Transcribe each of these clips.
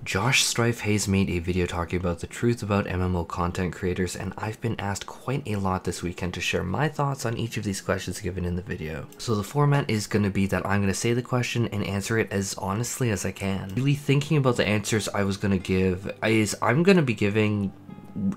Josh Strife Hayes made a video talking about the truth about MMO content creators, and I've been asked quite a lot this weekend to share my thoughts on each of these questions given in the video. So the format is going to be that I'm going to say the question and answer it as honestly as I can. Really thinking about the answers I was going to give is I'm going to be giving,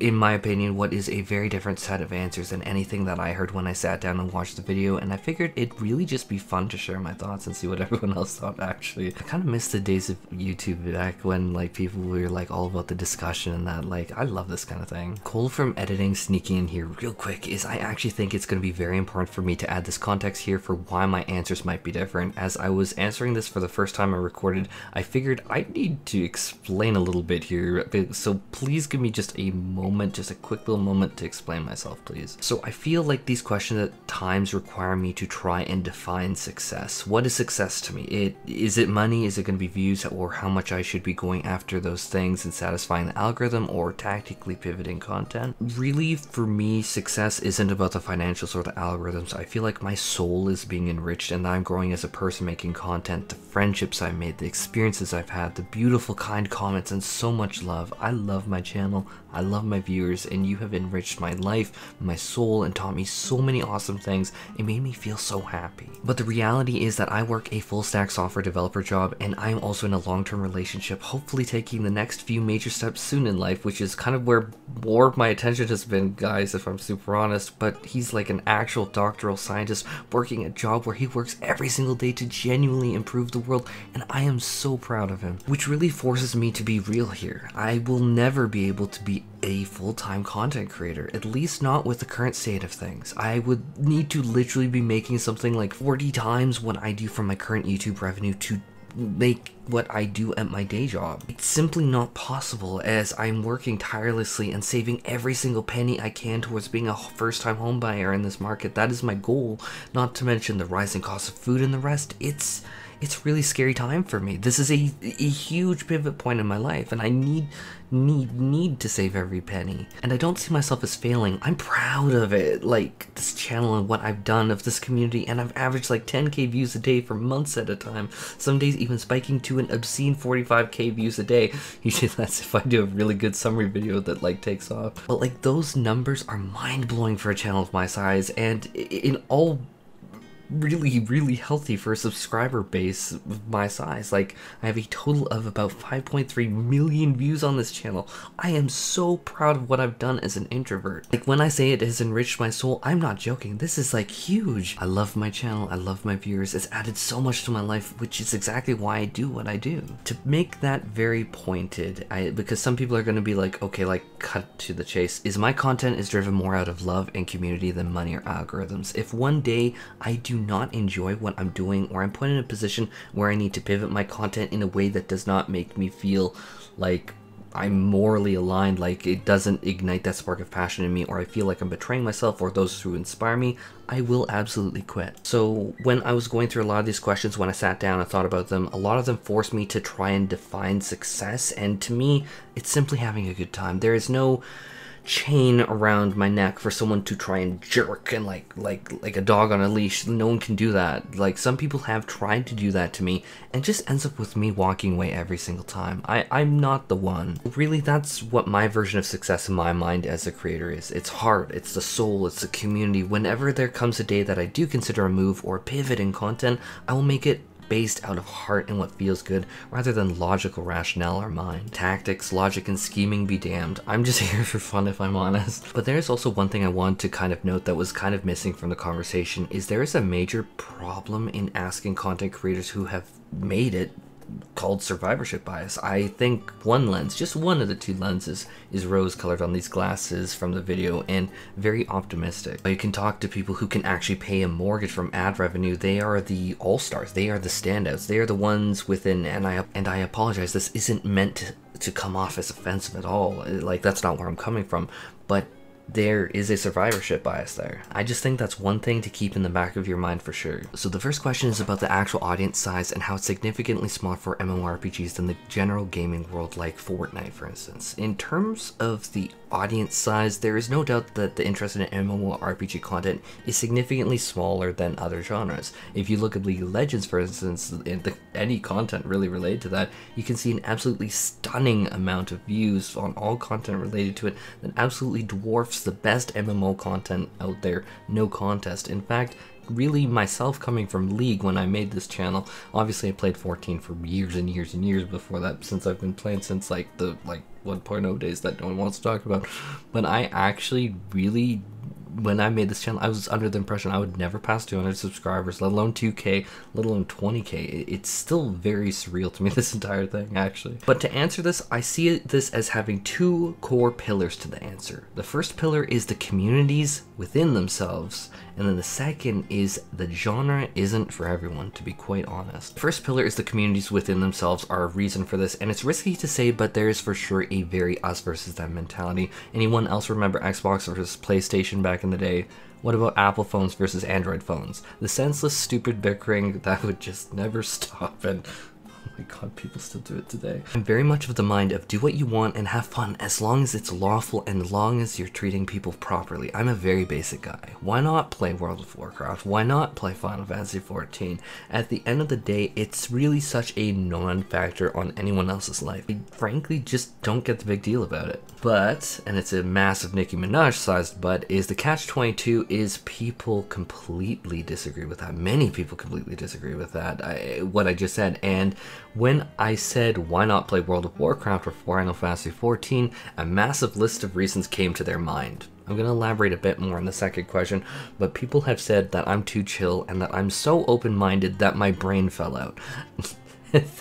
in my opinion, what is a very different set of answers than anything that I heard when I sat down and watched the video, and I figured it'd really just be fun to share my thoughts and see what everyone else thought. Actually, I kind of miss the days of YouTube back when like people were like all about the discussion and that. Like, I love this kind of thing. Cole from editing sneaking in here real quick is I actually think it's going to be very important for me to add this context here for why my answers might be different. As I was answering this for the first time I recorded, I figured I need to explain a little bit here, so please give me just a moment, just a quick little moment to explain myself, please. So I feel like these questions at times require me to try and define success. What is success to me? Is it money? Is it going to be views? Or how much I should be going after those things and satisfying the algorithm, or tactically pivoting content? Really, for me, success isn't about the financials or the algorithms. I feel like my soul is being enriched and I'm growing as a person making content. The friendships I've made, the experiences I've had, the beautiful kind comments, and so much love. I love my channel. I love my viewers, and you have enriched my life, my soul, and taught me so many awesome things. It made me feel so happy. But the reality is that I work a full stack software developer job, and I am also in a long-term relationship, hopefully taking the next few major steps soon in life, which is kind of where more of my attention has been, guys, if I'm super honest. But he's like an actual doctoral scientist working a job where he works every single day to genuinely improve the world, and I am so proud of him, which really forces me to be real here. I will never be able to be a full-time content creator, at least not with the current state of things. I would need to literally be making something like 40 times what I do from my current YouTube revenue to make what I do at my day job. It's simply not possible, as I'm working tirelessly and saving every single penny I can towards being a first-time home buyer in this market. That is my goal, not to mention the rising cost of food and the rest. It's really scary time for me. This is a huge pivot point in my life, and I need to save every penny. And I don't see myself as failing. I'm proud of it, like this channel and what I've done of this community, and I've averaged like 10k views a day for months at a time. Some days even spiking to an obscene 45k views a day. Usually that's if I do a really good summary video that like takes off. But like, those numbers are mind-blowing for a channel of my size, and in all really healthy for a subscriber base of my size. Like, I have a total of about 5.3 million views on this channel. I am so proud of what I've done as an introvert. Like, when I say it has enriched my soul, I'm not joking. This is like huge. I love my channel. I love my viewers. It's added so much to my life, which is exactly why I do what I do. To make that very pointed, because some people are going to be like, okay, like, cut to the chase, is my content is driven more out of love and community than money or algorithms. If one day I do not enjoy what I'm doing, or I'm put in a position where I need to pivot my content in a way that does not make me feel like I'm morally aligned, like it doesn't ignite that spark of passion in me, or I feel like I'm betraying myself or those who inspire me, I will absolutely quit. So when I was going through a lot of these questions, when I sat down and thought about them, a lot of them forced me to try and define success, and to me, it's simply having a good time. There is no chain around my neck for someone to try and jerk and like a dog on a leash. No one can do that. Like, some people have tried to do that to me and just ends up with me walking away every single time. I'm not the one. Really, that's what my version of success in my mind as a creator is. It's heart, it's the soul, it's the community. Whenever there comes a day that I do consider a move or a pivot in content, I will make it based out of heart and what feels good, rather than logical rationale or mind. Tactics, logic, and scheming be damned. I'm just here for fun, if I'm honest. But there's also one thing I want to kind of note that was kind of missing from the conversation, is there is a major problem in asking content creators who have made it, called survivorship bias. I think one lens, just one of the two lenses, is rose-colored on these glasses from the video and very optimistic. You can talk to people who can actually pay a mortgage from ad revenue. They are the all-stars. They are the standouts. They are the ones within, and I apologize, this isn't meant to come off as offensive at all. Like, that's not where I'm coming from. But there is a survivorship bias there. I just think that's one thing to keep in the back of your mind for sure. So the first question is about the actual audience size and how it's significantly smaller for MMORPGs than the general gaming world like Fortnite, for instance. In terms of the audience size, there is no doubt that the interest in MMORPG content is significantly smaller than other genres. If you look at League of Legends, for instance, any content really related to that, you can see an absolutely stunning amount of views on all content related to it that absolutely dwarfs the best MMO content out there, no contest. In fact, really myself coming from League when I made this channel, obviously I played 14 for years and years and years before that, since I've been playing since like the 1.0 days that no one wants to talk about. But I actually really, when I made this channel, I was under the impression I would never pass 200 subscribers, let alone 2k, let alone 20k. It's still very surreal to me, this entire thing, actually. But to answer this, I see this as having two core pillars to the answer. The first pillar is the communities within themselves, and then the second is the genre isn't for everyone, to be quite honest. The first pillar is the communities within themselves are a reason for this, and it's risky to say, but there is for sure a very us versus them mentality. Anyone else remember Xbox versus PlayStation back in the day? What about Apple phones versus Android phones? The senseless, stupid bickering that would just never stop, and oh my god, people still do it today. I'm very much of the mind of do what you want and have fun as long as it's lawful and as long as you're treating people properly. I'm a very basic guy. Why not play World of Warcraft? Why not play Final Fantasy XIV? At the end of the day, it's really such a non-factor on anyone else's life. I frankly just don't get the big deal about it. But, and it's a massive Nicki Minaj sized but, is the catch-22 is people completely disagree with that. Many people completely disagree with that, what I just said. And when I said why not play World of Warcraft or Final Fantasy XIV, a massive list of reasons came to their mind. I'm going to elaborate a bit more on the second question, but people have said that I'm too chill and that I'm so open-minded that my brain fell out.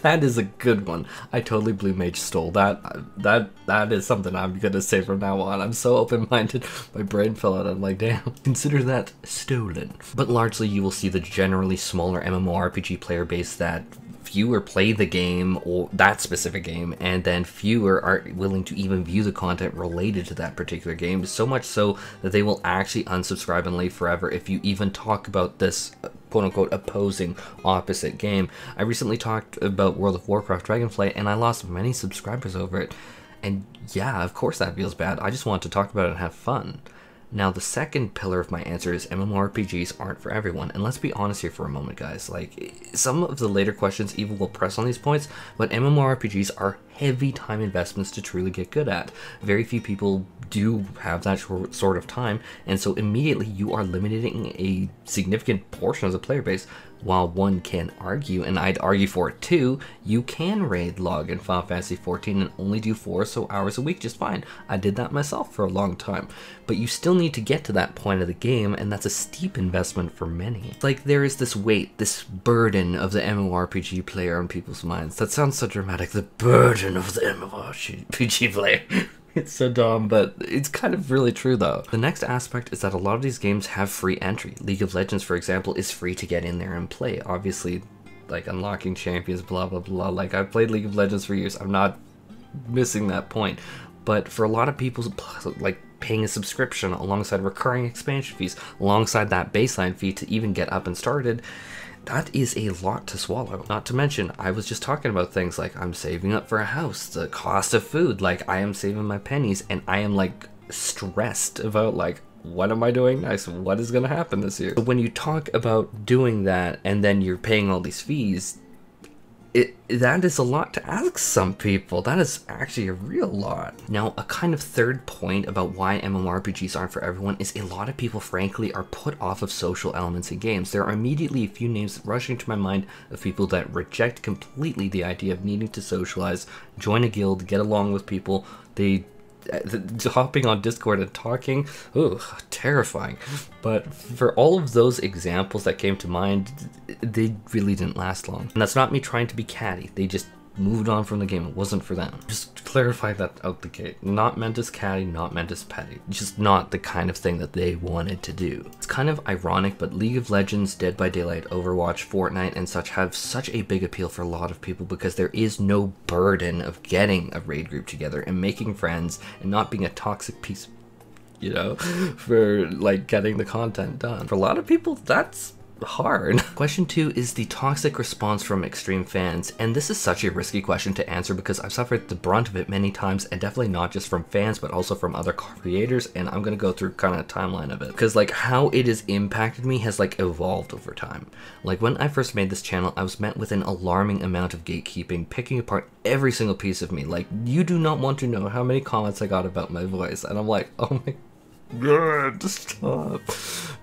That is a good one. I totally Blue Mage stole that. That is something I'm gonna say from now on. I'm so open-minded, my brain fell out. I'm like, damn, consider that stolen. But largely you will see the generally smaller MMORPG player base that fewer play the game or that specific game, and then fewer are willing to even view the content related to that particular game, so much so that they will actually unsubscribe and leave forever if you even talk about this quote-unquote opposing opposite game. I recently talked about World of Warcraft Dragonflight and I lost many subscribers over it, and yeah, of course that feels bad. I just want to talk about it and have fun. Now, the second pillar of my answer is MMORPGs aren't for everyone. And let's be honest here for a moment, guys. Like, some of the later questions even will press on these points, but MMORPGs are heavy time investments to truly get good at. Very few people do have that sort of time, and so immediately you are limiting a significant portion of the player base. While one can argue, and I'd argue for it too, you can raid log in Final Fantasy XIV and only do 4 or so hours a week just fine. I did that myself for a long time. But you still need to get to that point of the game, and that's a steep investment for many. Like, there is this weight, this burden of the MMORPG player on people's minds. That sounds so dramatic, the burden of the MMORPG player. It's so dumb, but it's kind of really true though. The next aspect is that a lot of these games have free entry. League of Legends, for example, is free to get in there and play. Obviously, like unlocking champions, blah, blah, blah. Like, I've played League of Legends for years. I'm not missing that point. But for a lot of people, like, paying a subscription alongside recurring expansion fees, alongside that baseline fee to even get up and started, that is a lot to swallow. Not to mention, I was just talking about things like I'm saving up for a house, the cost of food, like I am saving my pennies, and I am like stressed about like, what am I doing next? What is gonna happen this year? So when you talk about doing that and then you're paying all these fees, that is a lot to ask some people. That is actually a real lot. Now, a kind of third point about why MMORPGs aren't for everyone is a lot of people, frankly, are put off of social elements in games. There are immediately a few names rushing to my mind of people that reject completely the idea of needing to socialize, join a guild, get along with people. Hopping on Discord and talking, ugh, terrifying. But for all of those examples that came to mind, they really didn't last long. And that's not me trying to be catty, they just moved on from the game. It wasn't for them. Just clarify that out the gate. Not meant as catty, not meant as petty. Just not the kind of thing that they wanted to do. It's kind of ironic, but League of Legends, Dead by Daylight, Overwatch, Fortnite, and such have such a big appeal for a lot of people because there is no burden of getting a raid group together and making friends and not being a toxic piece you know, for like getting the content done. For a lot of people, that's hard. Question 2 is the toxic response from extreme fans, and this is such a risky question to answer because I've suffered the brunt of it many times, and definitely not just from fans but also from other creators, and I'm gonna go through kind of a timeline of it because like how it has impacted me has like evolved over time. Like when I first made this channel, I was met with an alarming amount of gatekeeping, picking apart every single piece of me. Like, you do not want to know how many comments I got about my voice, and I'm like, oh my god, stop.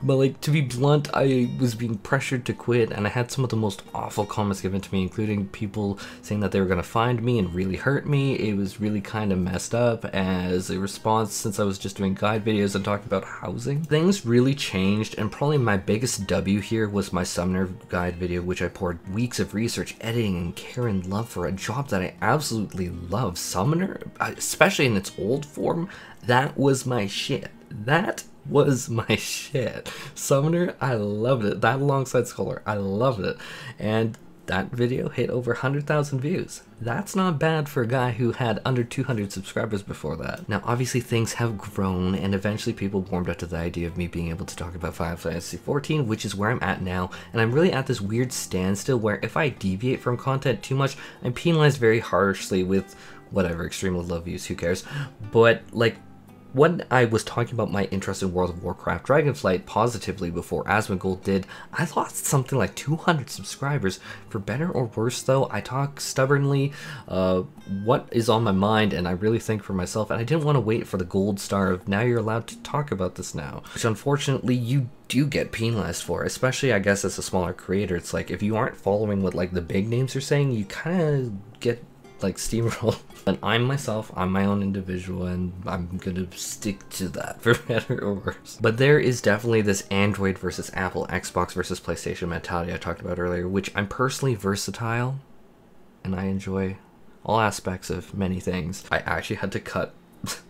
But like, to be blunt, I was being pressured to quit, and I had some of the most awful comments given to me, including people saying that they were gonna find me and really hurt me. It was really kind of messed up as a response, since I was just doing guide videos and talking about housing. Things really changed, and probably my biggest W here was my Summoner guide video, which I poured weeks of research, editing, and care and love for a job that I absolutely love. Summoner, especially in its old form, that was my shit. That was my shit. Summoner, I loved it. That alongside Scholar, I loved it. And that video hit over 100,000 views. That's not bad for a guy who had under 200 subscribers before that. Now, obviously things have grown, and eventually people warmed up to the idea of me being able to talk about Final Fantasy XIV, which is where I'm at now, and I'm really at this weird standstill where if I deviate from content too much, I'm penalized very harshly with whatever, extremely low views, who cares? But like, when I was talking about my interest in World of Warcraft Dragonflight positively before Asmongold did, I lost something like 200 subscribers. For better or worse though, I talk stubbornly what is on my mind, and I really think for myself, and I didn't want to wait for the gold star of now you're allowed to talk about this now, which unfortunately you do get penalized for, especially I guess as a smaller creator. It's like if you aren't following what like the big names are saying, you kind of get like steamroll. And I'm myself, I'm my own individual, and I'm gonna stick to that for better or worse. But there is definitely this Android versus Apple, Xbox versus PlayStation mentality I talked about earlier, which I'm personally versatile and I enjoy all aspects of many things. I actually had to cut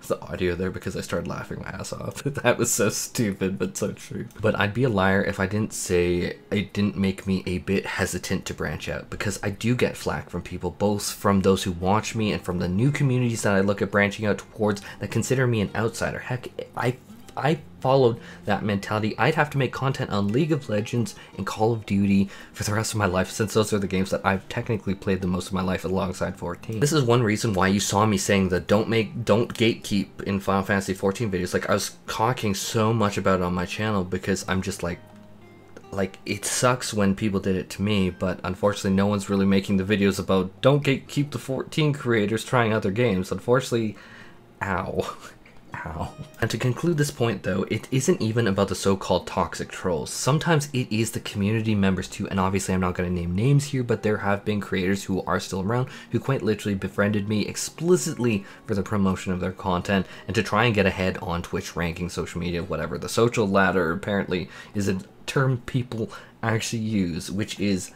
the audio there because I started laughing my ass off. That was so stupid, but so true. But I'd be a liar if I didn't say it didn't make me a bit hesitant to branch out, because I do get flack from people, both from those who watch me and from the new communities that I look at branching out towards that consider me an outsider. Heck, I followed that mentality. I'd have to make content on League of Legends and Call of Duty for the rest of my life, since those are the games that I've technically played the most of my life alongside 14. This is one reason why you saw me saying the don't gatekeep in Final Fantasy 14 videos. Like, I was talking so much about it on my channel because I'm just like it sucks when people did it to me, but unfortunately no one's really making the videos about don't gatekeep the 14 creators trying other games. Unfortunately, ow. Ow. And to conclude this point though, it isn't even about the so-called toxic trolls. Sometimes it is the community members too, and obviously I'm not going to name names here, but there have been creators who are still around who quite literally befriended me explicitly for the promotion of their content and to try and get ahead on Twitch ranking, social media, whatever. The social ladder apparently is a term people actually use, which is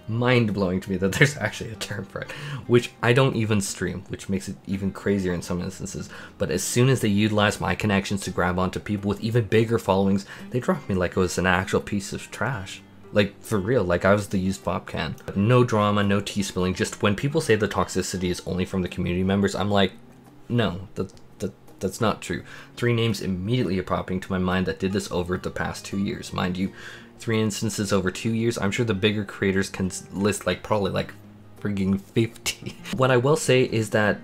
mind-blowing to me that there's actually a term for it, which I don't even stream, which makes it even crazier in some instances. But as soon as they utilize my connections to grab onto people with even bigger followings, they drop me like it was an actual piece of trash. Like, for real, like I was the used pop can. No drama, no tea spilling, just when people say the toxicity is only from the community members, I'm like, no, that's not true. 3 names immediately are popping to my mind that did this over the past 2 years. Mind you, 3 instances over 2 years. I'm sure the bigger creators can list like probably like frigging 50. What I will say is that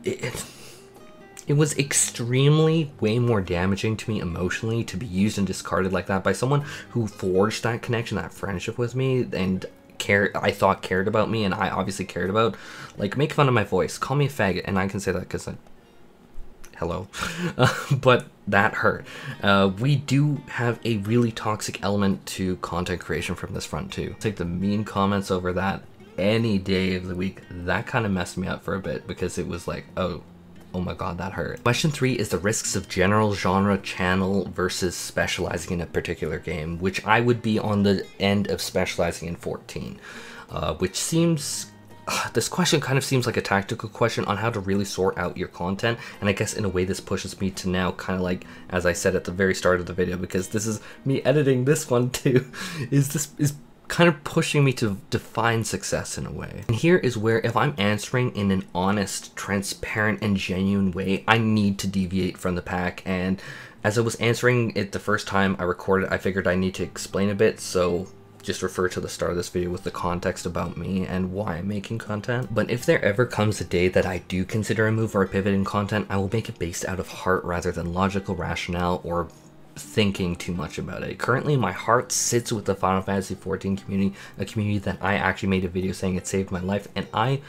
it was extremely way more damaging to me emotionally to be used and discarded like that by someone who forged that connection, that friendship with me, and I thought cared about me, and I obviously cared about. Like, make fun of my voice, call me a faggot, and I can say that because hello. But that hurt. We do have a really toxic element to content creation from this front too. Take the mean comments over that any day of the week. That kind of messed me up for a bit because it was like, oh my god, that hurt. Question 3 is the risks of general genre channel versus specializing in a particular game, which I would be on the end of specializing in 14, which seems this question kind of seems like a tactical question on how to really sort out your content, and I guess in a way this pushes me to now kind of like, as I said at the very start of the video, because this is me editing this one too, is kind of pushing me to define success in a way. And here is where, if I'm answering in an honest, transparent, and genuine way, I need to deviate from the pack. And as I was answering it the first time I recorded, I figured I need to explain a bit, so just refer to the start of this video with the context about me and why I'm making content. But if there ever comes a day that I do consider a move or a pivot in content, I will make it based out of heart rather than logical rationale or thinking too much about it. Currently, my heart sits with the Final Fantasy XIV community, a community that I actually made a video saying it saved my life, and I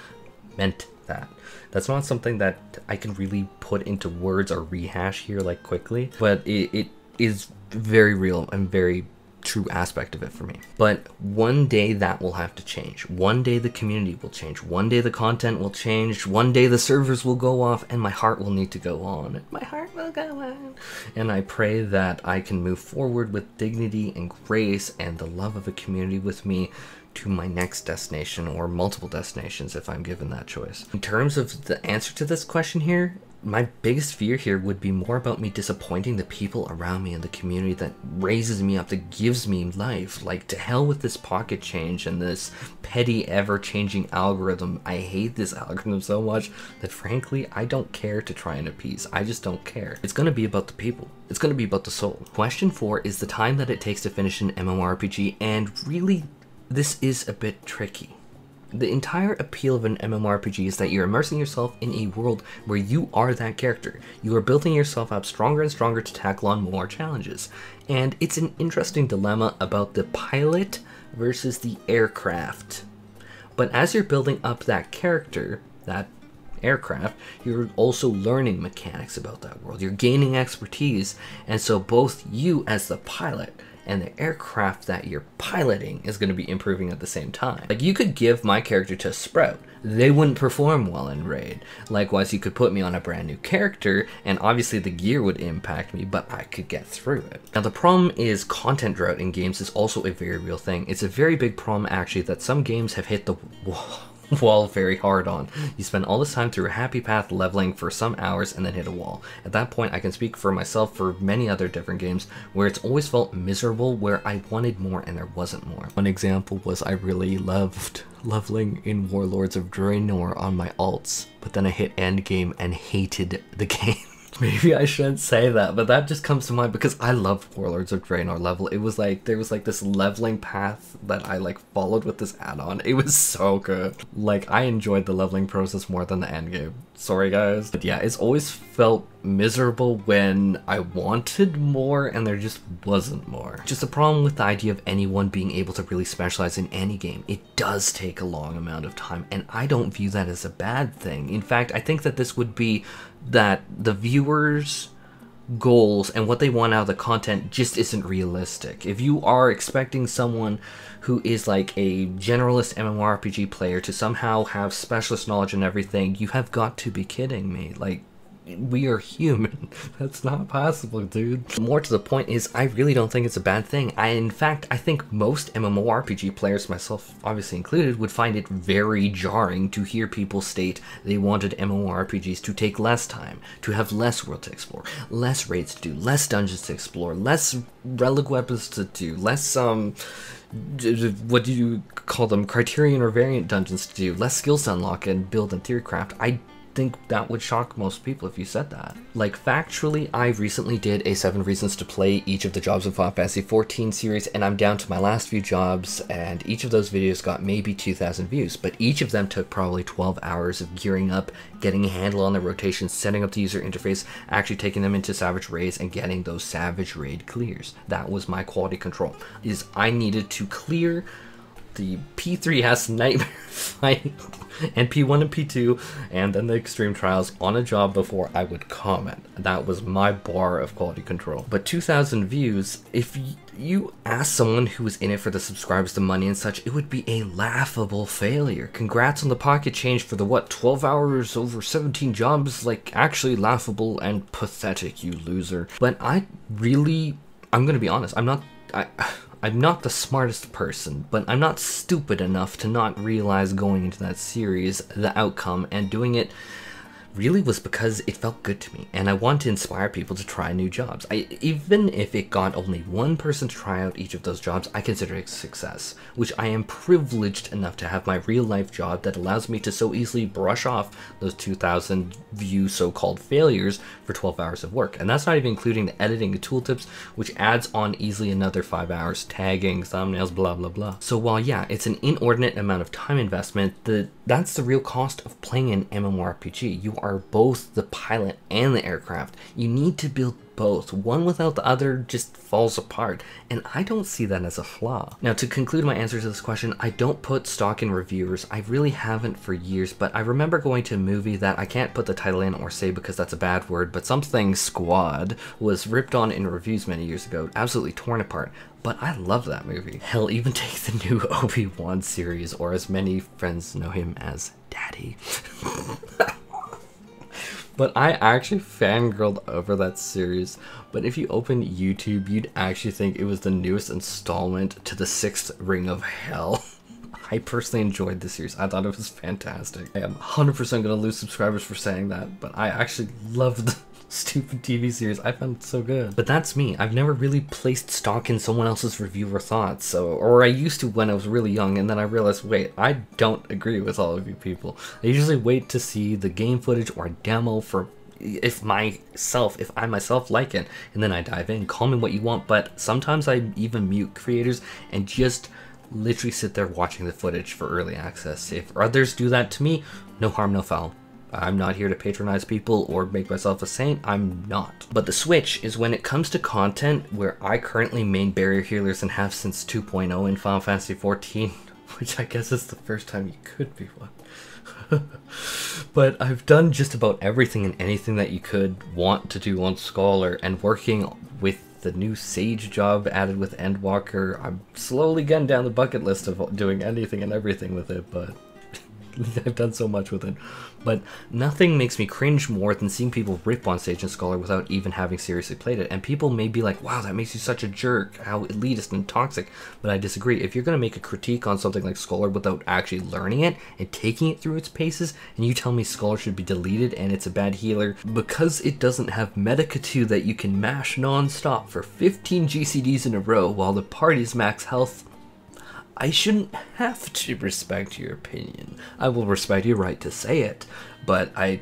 meant that. That's not something that I can really put into words or rehash here like quickly, but it is very real and very true aspect of it for me. But one day that will have to change. One day the community will change. One day the content will change. One day the servers will go off and my heart will need to go on. My heart will go on. And I pray that I can move forward with dignity and grace and the love of a community with me to my next destination, or multiple destinations if I'm given that choice. In terms of the answer to this question here, my biggest fear here would be more about me disappointing the people around me and the community that raises me up, that gives me life. Like, to hell with this pocket change and this petty ever-changing algorithm. I hate this algorithm so much that frankly I don't care to try and appease. I just don't care. It's going to be about the people. It's going to be about the soul. Question 4 is the time that it takes to finish an MMORPG, and really this is a bit tricky. The entire appeal of an MMORPG is that you're immersing yourself in a world where you are that character. You are building yourself up stronger and stronger to tackle on more challenges. And it's an interesting dilemma about the pilot versus the aircraft. But as you're building up that character, that aircraft, you're also learning mechanics about that world. You're gaining expertise, and so both you as the pilot and the aircraft that you're piloting is going to be improving at the same time. Like, you could give my character to Sprout. They wouldn't perform well in Raid. Likewise, you could put me on a brand new character, and obviously the gear would impact me, but I could get through it. Now, the problem is content drought in games is also a very real thing. It's a very big problem, actually, that some games have hit the wall very hard on. You spend all this time through a happy path leveling for some hours and then hit a wall. At that point, I can speak for myself for many other different games where it's always felt miserable, where I wanted more and there wasn't more. One example was I really loved leveling in Warlords of Draenor on my alts, but then I hit endgame and hated the game. Maybe I shouldn't say that, but that just comes to mind because I love Warlords of Draenor level. It was like, there was like this leveling path that I like followed with this add-on. It was so good. Like, I enjoyed the leveling process more than the endgame. Sorry guys. But yeah, it's always felt miserable when I wanted more and there just wasn't more. Just a problem with the idea of anyone being able to really specialize in any game. It does take a long amount of time, and I don't view that as a bad thing. In fact, I think that this would be that the viewers' goals and what they want out of the content just isn't realistic. If you are expecting someone who is like a generalist MMORPG player to somehow have specialist knowledge and everything, you have got to be kidding me. Like, we are human. That's not possible, dude. More to the point is, I really don't think it's a bad thing. In fact, I think most MMORPG players, myself obviously included, would find it very jarring to hear people state they wanted MMORPGs to take less time, to have less world to explore, less raids to do, less dungeons to explore, less relic weapons to do, less what do you call them, criterion or variant dungeons to do, less skills to unlock and build and theory craft. I think that would shock most people if you said that. Like, factually, I recently did a 7 reasons to play each of the jobs in Final Fantasy XIV series, and I'm down to my last few jobs, and each of those videos got maybe 2,000 views, but each of them took probably 12 hours of gearing up, getting a handle on the rotations, setting up the user interface, actually taking them into Savage Raids, and getting those Savage Raid clears. That was my quality control, is I needed to clear the P3S nightmare fight and P1 and P2 and then the extreme trials on a job before I would comment. That was my bar of quality control. But 2,000 views, if you ask someone who was in it for the subscribers, the money and such, it would be a laughable failure. Congrats on the pocket change for the, what, 12 hours over 17 jobs? Like, actually laughable and pathetic, you loser. But I'm gonna be honest, I'm not the smartest person, but I'm not stupid enough to not realize going into that series the outcome and doing it really was because it felt good to me, and I want to inspire people to try new jobs. Even if it got only one person to try out each of those jobs, I consider it a success, which I am privileged enough to have my real life job that allows me to so easily brush off those 2,000 view so-called failures for 12 hours of work. And that's not even including the editing, the tooltips, which adds on easily another 5 hours, tagging, thumbnails, blah blah blah. So while yeah, it's an inordinate amount of time investment, that's the real cost of playing an MMORPG. You are both the pilot and the aircraft. You need to build both. One without the other just falls apart, and I don't see that as a flaw. Now, to conclude my answer to this question, I don't put stock in reviewers. I really haven't for years, but I remember going to a movie that I can't put the title in or say because that's a bad word, but something Squad was ripped on in reviews many years ago, absolutely torn apart. But I love that movie. Hell, even take the new Obi-Wan series, or as many friends know him as Daddy. But I actually fangirled over that series. But if you open YouTube, you'd actually think it was the newest installment to the 6th Ring of Hell. I personally enjoyed the series. I thought it was fantastic. I am 100% going to lose subscribers for saying that, but I actually loved the stupid TV series. I found it so good. But that's me. I've never really placed stock in someone else's review or thoughts, or I used to when I was really young, and then I realized, wait, I don't agree with all of you people. I usually wait to see the game footage or demo for if I myself like it, and then I dive in. Call me what you want, but sometimes I even mute creators and just literally sit there watching the footage for early access. If others do that to me, no harm, no foul. I'm not here to patronize people or make myself a saint. I'm not. But the switch is when it comes to content where I currently main barrier healers and have since 2.0 in Final Fantasy 14, which I guess is the first time you could be one. But I've done just about everything and anything that you could want to do on Scholar, and working with the new Sage job added with Endwalker, I'm slowly getting down the bucket list of doing anything and everything with it, but I've done so much with it. But nothing makes me cringe more than seeing people rip on Sage and Scholar without even having seriously played it. And people may be like, wow, that makes you such a jerk, how elitist and toxic. But I disagree. If you're going to make a critique on something like Scholar without actually learning it and taking it through its paces, and you tell me Scholar should be deleted and it's a bad healer because it doesn't have Medica 2 that you can mash non-stop for 15 GCDs in a row while the party's max health, I shouldn't have to respect your opinion. I will respect your right to say it, but I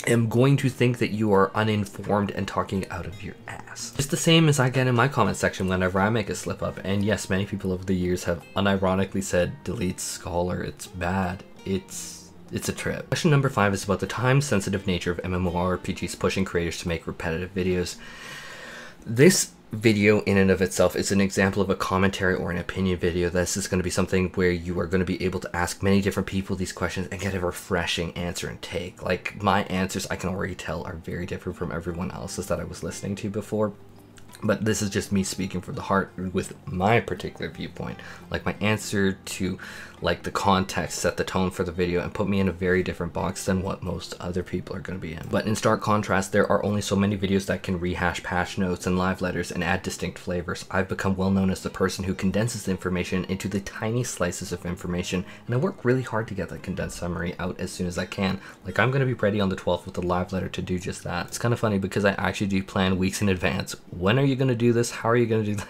am going to think that you are uninformed and talking out of your ass. Just the same as I get in my comment section whenever I make a slip up, and yes, many people over the years have unironically said, delete Scholar, it's bad, it's a trip. Question number 5 is about the time-sensitive nature of MMORPGs pushing creators to make repetitive videos. This video in and of itself is an example of a commentary or an opinion video. This is going to be something where you are going to be able to ask many different people these questions and get a refreshing answer and take. Like, my answers, I can already tell, are very different from everyone else's that I was listening to before. But this is just me speaking from the heart with my particular viewpoint. Like, my answer to, like, the context set the tone for the video and put me in a very different box than what most other people are going to be in. But in stark contrast, there are only so many videos that can rehash patch notes and live letters and add distinct flavors. I've become well known as the person who condenses the information into the tiny slices of information, and I work really hard to get that condensed summary out as soon as I can. Like, I'm going to be ready on the 12th with a live letter to do just that. It's kind of funny because I actually do plan weeks in advance. When are you going to do this? How are you going to do that?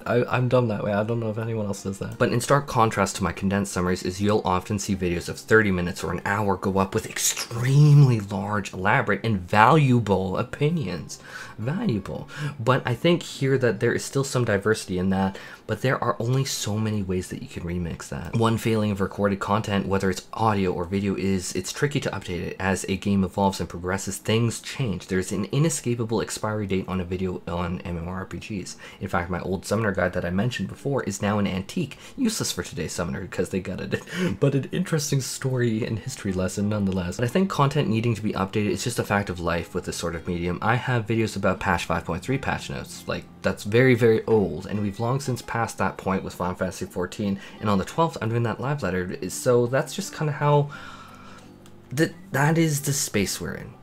I'm dumb that way. I don't know if anyone else does that. But in stark contrast to my condensed summaries is you'll often see videos of 30 minutes or an hour go up with extremely large, elaborate, and valuable opinions. Valuable. But I think here that there is still some diversity in that, but there are only so many ways that you can remix that. One failing of recorded content, whether it's audio or video, is it's tricky to update it. As a game evolves and progresses, things change. There's an inescapable expiry date on a video on MMORPGs. In fact, my old summoner guide that I mentioned before is now an antique, useless for today's summoner because they gutted it, but an interesting story and history lesson nonetheless. But I think content needing to be updated is just a fact of life with this sort of medium. I have videos about patch 5.3 patch notes, like that's very, very old, and we've long since passed that point with Final Fantasy 14, and on the 12th I'm doing that live letter, so that's just kind of how that is the space we're in.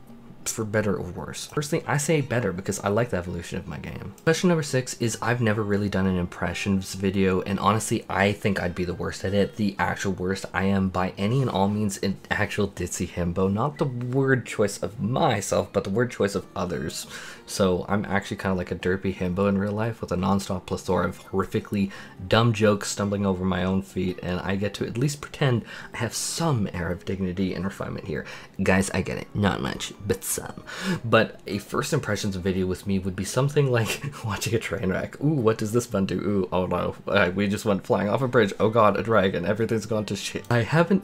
for better or worse. Personally, I say better because I like the evolution of my game. Question number 6 is I've never really done an impressions video, and honestly, I think I'd be the worst at it. The actual worst. I am by any and all means an actual ditzy himbo, not the word choice of myself, but the word choice of others. So I'm actually kind of like a derpy himbo in real life with a non-stop plethora of horrifically dumb jokes stumbling over my own feet, and I get to at least pretend I have some air of dignity and refinement here. Guys, I get it. Not much, but some. But a first impressions video with me would be something like watching a train wreck. Ooh, what does this button do? Ooh, oh no, we just went flying off a bridge. Oh god, a dragon. Everything's gone to shit. I haven't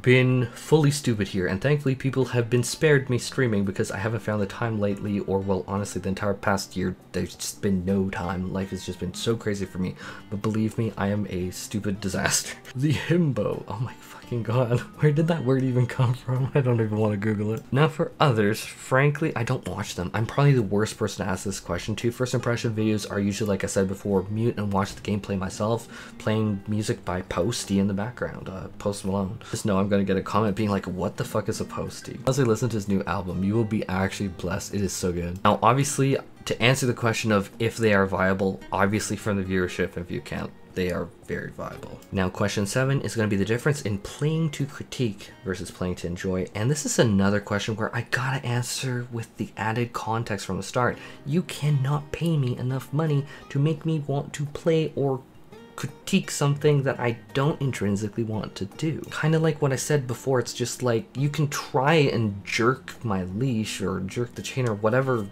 been fully stupid here, and thankfully people have been spared me streaming because I haven't found the time lately, or well, honestly, the entire past year, there's just been no time. Life has just been so crazy for me. But believe me, I am a stupid disaster. The himbo. Oh my fucking god. Where did that word even come from? I don't even want to Google it. Now for others, frankly, I don't watch them. I'm probably the worst person to ask this question to. First impression videos are usually, like I said before, mute and watch the gameplay myself, playing music by Posty in the background, Post Malone. Just know I'm gonna get a comment being like, what the fuck is a Posty? As I listen to his new album, you will be actually blessed. It is so good. Now, obviously, to answer the question of if they are viable, obviously from the viewership and view count, they are very viable. Now, question 7 is going to be the difference in playing to critique versus playing to enjoy. And this is another question where I gotta answer with the added context from the start. You cannot pay me enough money to make me want to play or critique something that I don't intrinsically want to do. Kind of like what I said before, it's just like you can try and jerk my leash or jerk the chain or whatever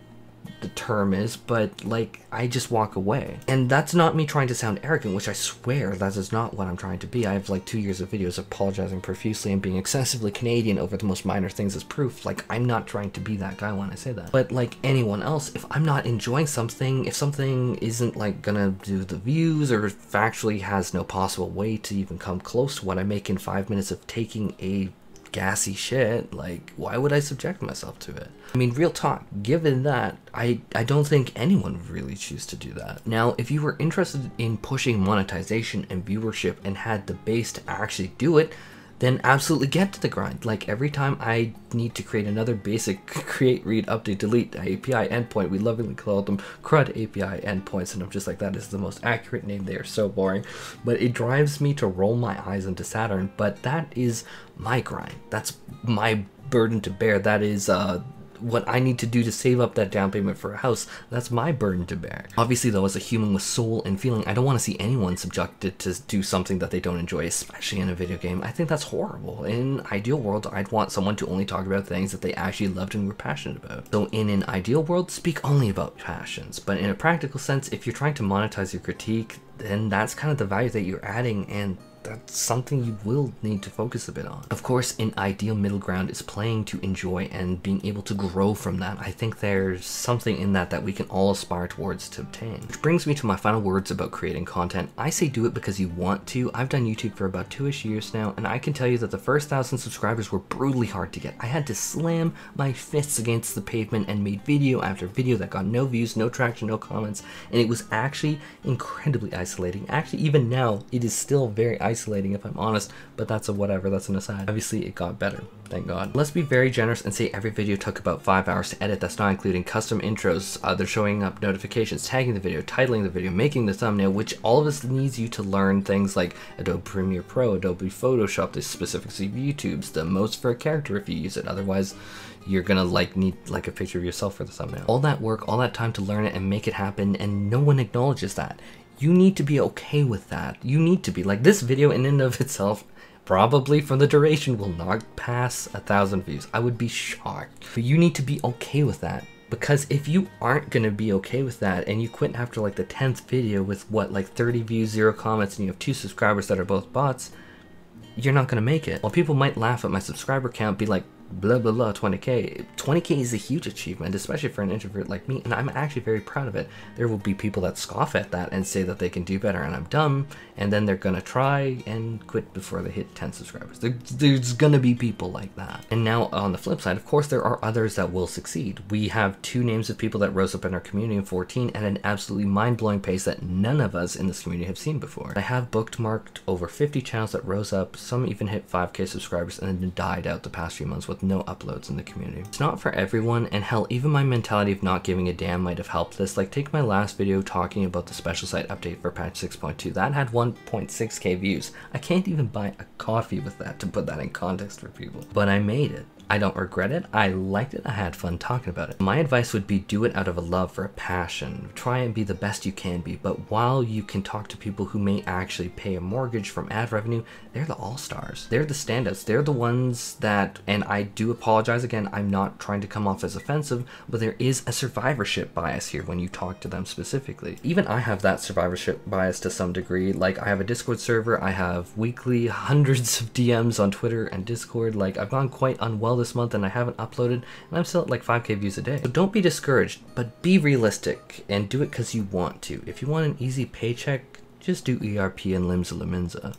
the term is, but like I just walk away. And that's not me trying to sound arrogant, which I swear that is not what I'm trying to be. I have like 2 years of videos apologizing profusely and being excessively Canadian over the most minor things as proof. Like, I'm not trying to be that guy when I say that. But like anyone else, if I'm not enjoying something, if something isn't like gonna do the views or factually has no possible way to even come close to what I make in 5 minutes of taking a gassy shit, like why would I subject myself to it? I mean, real talk, given that, I don't think anyone would really choose to do that. Now, if you were interested in pushing monetization and viewership and had the base to actually do it, then absolutely get to the grind. Like every time I need to create another basic create, read, update, delete API endpoint, we lovingly call them CRUD API endpoints, and I'm just like, that is the most accurate name. They are so boring, but it drives me to roll my eyes into Saturn. But that is my grind. That's my burden to bear. That is what I need to do to save up that down payment for a house. That's my burden to bear. Obviously though, as a human with soul and feeling, I don't want to see anyone subjected to do something that they don't enjoy, especially in a video game. I think that's horrible. In an ideal world, I'd want someone to only talk about things that they actually loved and were passionate about. So in an ideal world, speak only about passions. But in a practical sense, if you're trying to monetize your critique, then that's kind of the value that you're adding, and that's something you will need to focus a bit on. Of course, an ideal middle ground is playing to enjoy and being able to grow from that. I think there's something in that that we can all aspire towards to obtain. Which brings me to my final words about creating content. I say do it because you want to. I've done YouTube for about 2-ish years now, and I can tell you that the first 1,000 subscribers were brutally hard to get. I had to slam my fists against the pavement and made video after video that got no views, no traction, no comments, and it was actually incredibly isolating. Actually, even now, it is still very isolating if I'm honest, but that's a whatever, that's an aside. Obviously it got better, thank god. Let's be very generous and say every video took about 5 hours to edit. That's not including custom intros, they're showing up notifications, tagging the video, titling the video, making the thumbnail, which all of this needs you to learn things like Adobe Premiere Pro, Adobe Photoshop, the specifics of YouTube's, the most for a character if you use it, otherwise you're gonna need like a picture of yourself for the thumbnail. All that work, all that time to learn it and make it happen, and no one acknowledges that. You need to be okay with that. You need to be like, this video in and of itself, probably from the duration, will not pass 1,000 views. I would be shocked. But you need to be okay with that. Because if you aren't gonna be okay with that and you quit after like the 10th video with what, like 30 views, 0 comments, and you have 2 subscribers that are both bots, you're not gonna make it. While people might laugh at my subscriber count, be like, blah blah blah, 20k. 20k is a huge achievement, especially for an introvert like me, and I'm actually very proud of it. There will be people that scoff at that and say that they can do better and I'm dumb, and then they're gonna try and quit before they hit 10 subscribers. There's gonna be people like that. And now on the flip side, of course, there are others that will succeed. We have 2 names of people that rose up in our community in 14 at an absolutely mind-blowing pace that none of us in this community have seen before. I have bookmarked over 50 channels that rose up, some even hit 5k subscribers and then died out the past few months with with no uploads in the community. It's not for everyone, and hell, even my mentality of not giving a damn might have helped this. Like, take my last video talking about the special site update for patch 6.2. That had 1.6k views. I can't even buy a coffee with that, to put that in context for people. But I made it. I don't regret it. I liked it. I had fun talking about it. My advice would be do it out of a love for a passion. Try and be the best you can be. But while you can talk to people who may actually pay a mortgage from ad revenue, they're the all-stars. They're the standouts. They're the ones that, and I do apologize again, I'm not trying to come off as offensive, but there is a survivorship bias here when you talk to them specifically. Even I have that survivorship bias to some degree. Like, I have a Discord server. I have weekly hundreds of DMs on Twitter and Discord. Like, I've gone quite unwell this month and I haven't uploaded, and I'm still at like 5k views a day. So don't be discouraged, but be realistic and do it because you want to. If you want an easy paycheck, just do ERP and Limsa Laminza.